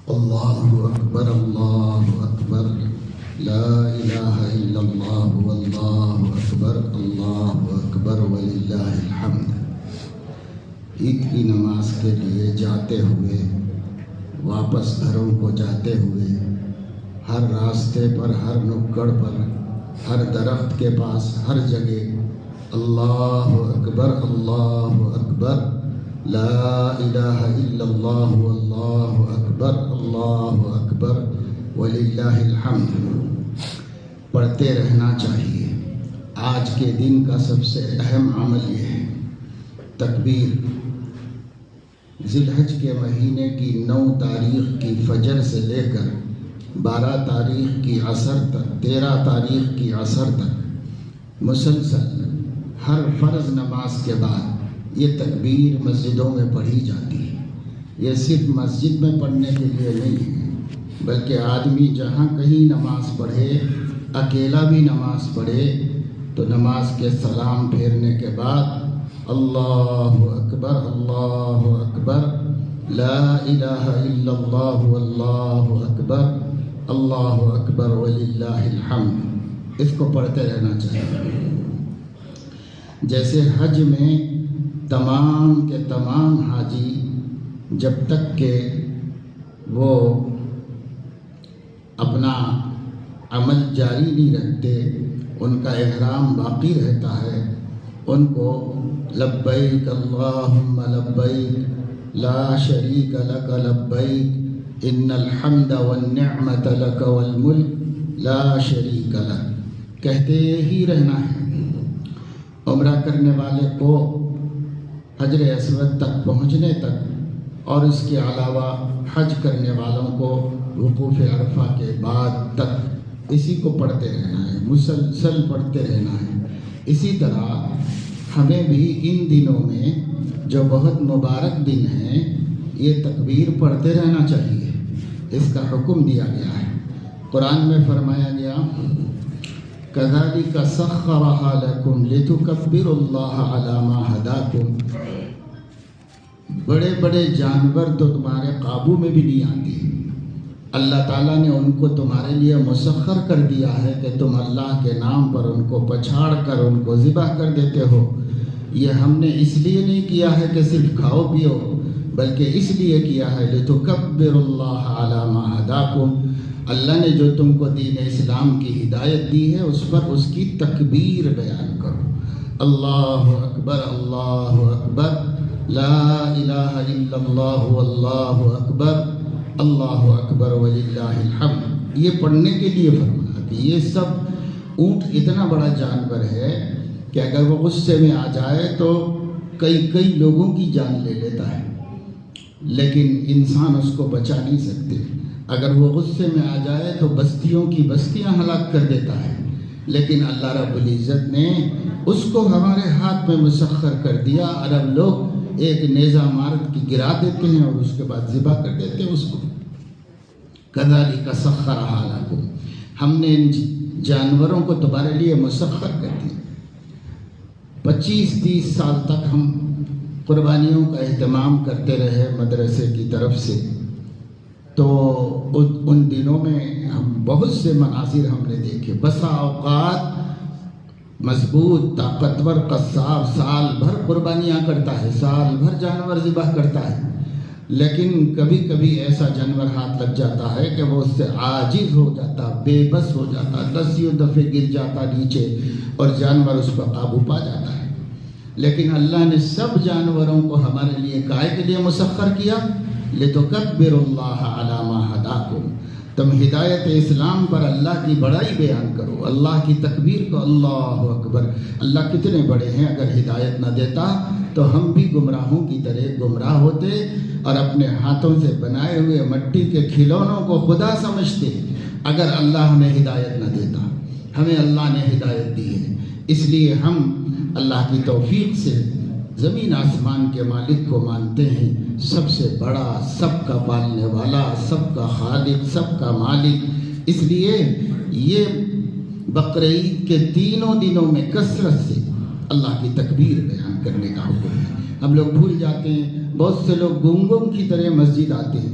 اللہ اکبر اللہ اکبر لا الہ الا اللہ واللہ اکبر اللہ اکبر وللہ الحمد۔ عید کی نماز کے لیے جاتے ہوئے، واپس گھروں کو جاتے ہوئے، ہر راستے پر، ہر نکڑ پر، ہر درخت کے پاس، ہر جگہ اللہ اکبر لا الہ الا اللہ واللہ اکبر وللہ الحمد پڑھتے رہنا چاہیے۔ آج کے دن کا سب سے اہم عمل یہ ہے تکبیر۔ ذی الحج کے مہینے کی 9 تاریخ کی فجر سے لے کر 12 تاریخ کی عصر تک، 13 تاریخ کی عصر تک مسلسل ہر فرض نماز کے بعد یہ تکبیر مسجدوں میں پڑھی جاتی ہے۔ یہ صرف مسجد میں پڑھنے کے لیے نہیں ہے، بلکہ آدمی جہاں کہیں نماز پڑھے، اکیلا بھی نماز پڑھے، تو نماز کے سلام پھیرنے کے بعد اللہ اکبر لا الہ الا اللہ واللہ اکبر وللہ الحمد، اس کو پڑھتے رہنا چاہیے۔ جیسے حج میں تمام کے تمام حاجی جب تک کہ وہ اپنا عمل جاری نہیں رکھتے، ان کا احرام باقی رہتا ہے، ان کو لبیک اللہم لبیک لا شریک لک لبیک ان الحمد والنعمت لک والملک لا شریک لک کہتے ہی رہنا ہے۔ عمرہ کرنے والے کو حجر اسود تک پہنچنے تک، اور اس کے علاوہ حج کرنے والوں کو وقوف عرفہ کے بعد تک اسی کو پڑھتے رہنا ہے، مسلسل پڑھتے رہنا ہے۔ اسی طرح ہمیں بھی ان دنوں میں جو بہت مبارک دن ہیں، یہ تکبیر پڑھتے رہنا چاہیے، اس کا حکم دیا گیا ہے۔ قرآن میں فرمایا گیا كَذَلِكَ سَخَّرَهَا لَكُمْ لِتُكَبِّرُوا اللَّهَ عَلَى مَا هَدَاكُمْ۔ بڑے بڑے جانور تو تمہارے قابو میں بھی نہیں آتے، اللہ تعالیٰ نے ان کو تمہارے لیے مسخر کر دیا ہے کہ تم اللہ کے نام پر ان کو پچھاڑ کر ان کو ذبح کر دیتے ہو۔ یہ ہم نے اس لیے نہیں کیا ہے کہ صرف کھاؤ پیو، بلکہ اس لیے کیا ہے لِتُكَبِّرُوا اللَّهَ عَلَى مَا هَدَاكُمْ، اللہ نے جو تم کو دین اسلام کی ہدایت دی ہے اس پر اس کی تکبیر بیان کرو۔ اللہ اکبر لا الہ الا اللہ واللہ اکبر وللہ الحمد، یہ پڑھنے کے لیے فرمایا کہ یہ سب اونٹ اتنا بڑا جانور ہے کہ اگر وہ غصے میں آ جائے تو کئی لوگوں کی جان لے لیتا ہے، لیکن انسان اس کو بچا نہیں سکتے۔ اگر وہ غصے میں آ جائے تو بستیوں کی بستیاں ہلاک کر دیتا ہے، لیکن اللہ رب العزت نے اس کو ہمارے ہاتھ میں مسخر کر دیا۔ عرب لوگ ایک نیزہ مار کی گرا دیتے ہیں اور اس کے بعد ذبح کر دیتے ہیں اس کو۔ كَذَلِكَ سَخَّرَهَا لَكُمْ، ہم نے ان جانوروں کو تمہارے لیے مسخر کر دیا۔ 25-30 سال تک ہم قربانیوں کا اہتمام کرتے رہے مدرسے کی طرف سے، تو ان دنوں میں ہم بہت سے مناظر ہم نے دیکھے۔ بسا اوقات مضبوط طاقتور قصاب سال بھر قربانیاں کرتا ہے، سال بھر جانور ذبح کرتا ہے، لیکن کبھی کبھی ایسا جانور ہاتھ لگ جاتا ہے کہ وہ اس سے عاجز ہو جاتا، بے بس ہو جاتا، 10 دفعے گر جاتا نیچے اور جانور اس پر قابو پا جاتا ہے۔ لیکن اللہ نے سب جانوروں کو ہمارے لیے کائے کے لیے مسخر کیا، لِتُكَبِّرُوا اللَّهَ عَلَى مَا هَدَاكُمْ، تم ہدایت اسلام پر اللہ کی بڑائی بیان کرو، اللہ کی تکبیر کو اللہ اکبر۔ اللہ کتنے بڑے ہیں، اگر ہدایت نہ دیتا تو ہم بھی گمراہوں کی طرح گمراہ ہوتے اور اپنے ہاتھوں سے بنائے ہوئے مٹی کے کھلونوں کو خدا سمجھتے اگر اللہ ہمیں ہدایت نہ دیتا۔ ہمیں اللہ نے ہدایت دی ہے، اس لیے ہم اللہ کی توفیق سے زمین آسمان کے مالک کو مانتے ہیں، سب سے بڑا، سب کا پالنے والا، سب کا خالق، سب کا مالک۔ اس لیے یہ بقرعید کے 3 دنوں میں کثرت سے اللہ کی تکبیر بیان کرنے کا حکم ہے۔ ہم لوگ بھول جاتے ہیں، بہت سے لوگ گنگوں کی طرح مسجد آتے ہیں،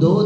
2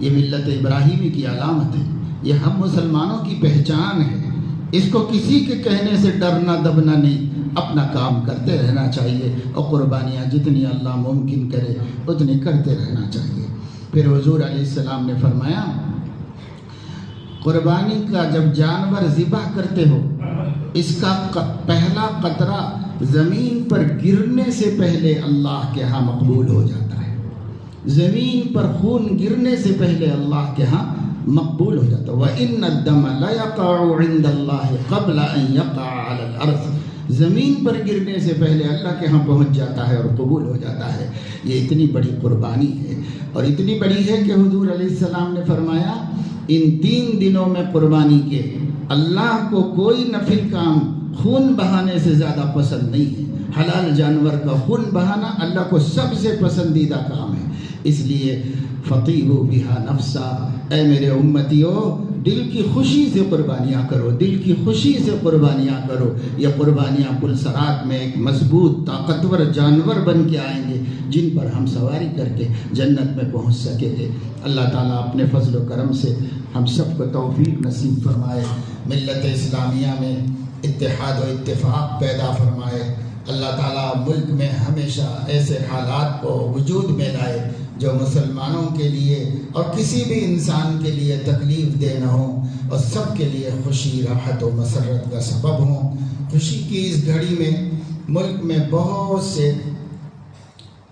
یہ ملت ابراہیمی کی علامت ہے، یہ ہم مسلمانوں کی پہچان ہے۔ اس کو کسی کے کہنے سے ڈرنا دبنا نہیں، اپنا کام کرتے رہنا چاہیے اور قربانیاں جتنی اللہ ممکن کرے اتنی کرتے رہنا چاہیے۔ پھر حضور علیہ السلام نے فرمایا قربانی کا جب جانور ذبح کرتے ہو اس کا پہلا قطرہ زمین پر گرنے سے پہلے اللہ کے ہاں مقبول ہو جاتا ہے، زمین پر خون گرنے سے پہلے اللہ کے ہاں مقبول ہو جاتا ہے۔ وَإِنَّ الدَّمَ لَيَقَعُ عِنْدَ اللَّهِ قَبْلَ أَنْ يَقَعَ عَلَى الْأَرْضِ، زمین پر گرنے سے پہلے اللہ کے ہاں پہنچ جاتا ہے اور قبول ہو جاتا ہے۔ یہ اتنی بڑی قربانی ہے، اور اتنی بڑی ہے کہ حضور علیہ السلام نے فرمایا ان 3 دنوں میں قربانی کے اللہ کو کوئی نفل کام خون بہانے سے زیادہ پسند نہیں ہے۔ حلال جانور کا خون بہانا اللہ کو سب سے پسندیدہ کام ہے، اس لیے فطیبوا بہا نفسا، اے میرے امتیو دل کی خوشی سے قربانیاں کرو، دل کی خوشی سے قربانیاں کرو۔ یہ قربانیاں پلسرات میں ایک مضبوط طاقتور جانور بن کے آئیں گے جن پر ہم سواری کر کے جنت میں پہنچ سکیں گے۔ اللہ تعالیٰ اپنے فضل و کرم سے ہم سب کو توفیق نصیب فرمائے، ملت اسلامیہ میں اتحاد و اتفاق پیدا فرمائے۔ اللہ تعالیٰ ملک میں ہمیشہ ایسے حالات کو وجود میں لائے جو مسلمانوں کے لیے اور کسی بھی انسان کے لیے تکلیف دہ نہ ہوں، اور سب کے لیے خوشی راحت و مسرت کا سبب ہوں۔ خوشی کی اس گھڑی میں ملک میں بہت سے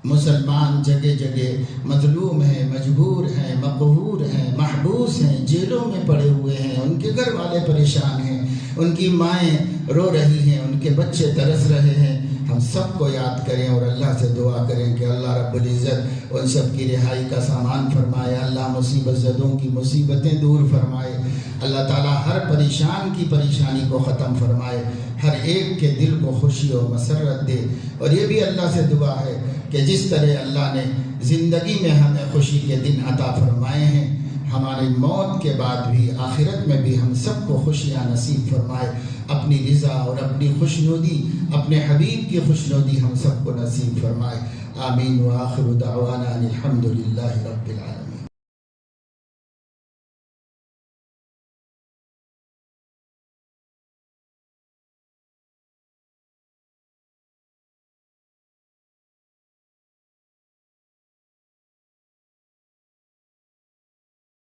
مسلمان جگہ جگہ مظلوم ہیں، مجبور ہیں، مقہور ہیں، محبوس ہیں، جیلوں میں پڑے ہوئے ہیں، ان کے گھر والے پریشان ہیں، ان کی مائیں رو رہی ہیں، ان کے بچے ترس رہے ہیں۔ ہم سب کو یاد کریں اور اللہ سے دعا کریں کہ اللہ رب العزت ان سب کی رہائی کا سامان فرمائے، اللہ مصیبت زدوں کی مصیبتیں دور فرمائے، اللہ تعالیٰ ہر پریشان کی پریشانی کو ختم فرمائے، ہر ایک کے دل کو خوشی و مسرت دے۔ اور یہ بھی اللہ سے دعا ہے کہ جس طرح اللہ نے زندگی میں ہمیں خوشی کے دن عطا فرمائے ہیں، ہماری موت کے بعد بھی آخرت میں بھی ہم سب کو خوشیاں نصیب فرمائے، اپنی رضا اور اپنی خوشنودی، اپنے حبیب کی خوشنودی ہم سب کو نصیب فرمائے۔ آمین وآخر دعوانا الحمد للہ رب العالمین۔